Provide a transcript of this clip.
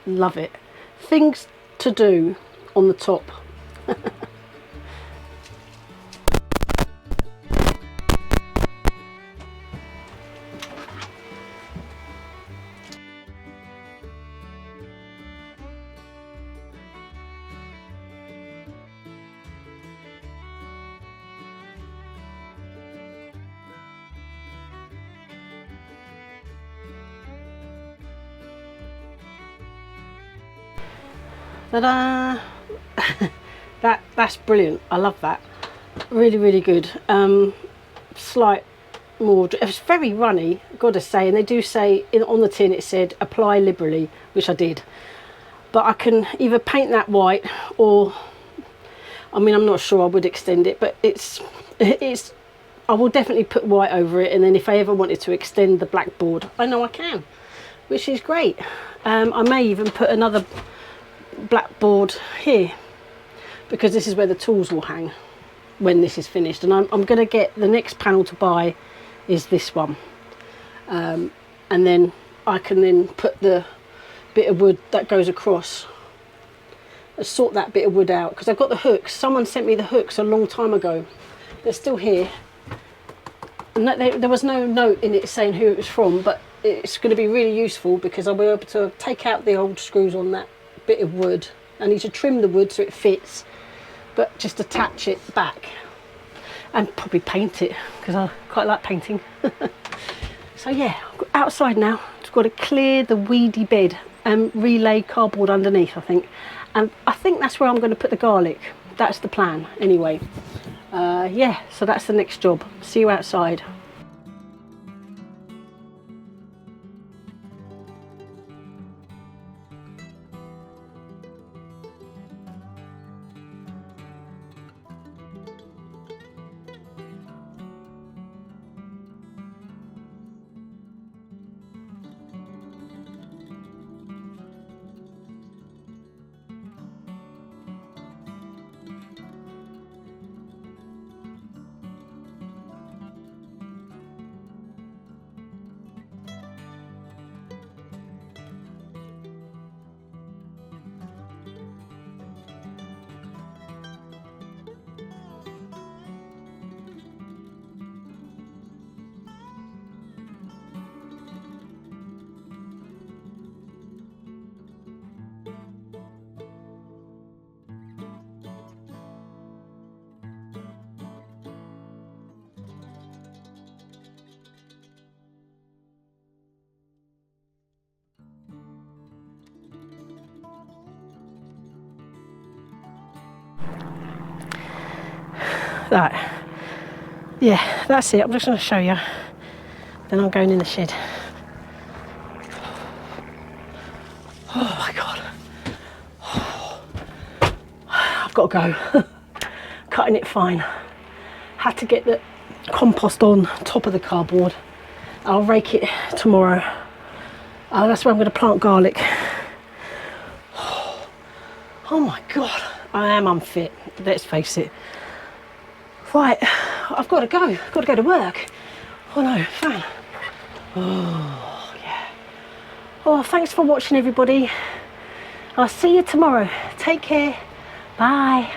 Love it. Things to do on the top. Ta-da! That's brilliant. I love that. Really, really good. Slight more. It's very runny, gotta say, and they do say on the tin it said apply liberally, which I did. But I can either paint that white, or I mean, I'm not sure. I would extend it, but it's. I will definitely put white over it, and then if I ever wanted to extend the blackboard, I know I can, which is great. I may even put another blackboard here, because this is where the tools will hang when this is finished. And I'm going to get the next panel to buy is this one, and then I can then put the bit of wood that goes across, sort that bit of wood out, because I've got the hooks. Someone sent me the hooks a long time ago. They're still here, and there was no note in it saying who it was from, but it's going to be really useful because I'll be able to take out the old screws on that bit of wood. I need to trim the wood so it fits, but just attach it back and probably paint it, because I quite like painting. So yeah, outside now, just got to clear the weedy bed and relay cardboard underneath, I think. And I think that's where I'm going to put the garlic. That's the plan anyway. Yeah, so that's the next job. See you outside. That, yeah, that's it. I'm just going to show you, then I'm going in the shed. Oh my god, I've got to go. Cutting it fine. Had to get the compost on top of the cardboard. I'll rake it tomorrow. That's where I'm going to plant garlic. Oh my god, I am unfit, let's face it. Right, I've got to go. I've got to go to work. Oh no, fan. Oh yeah. Oh, thanks for watching, everybody. I'll see you tomorrow. Take care. Bye.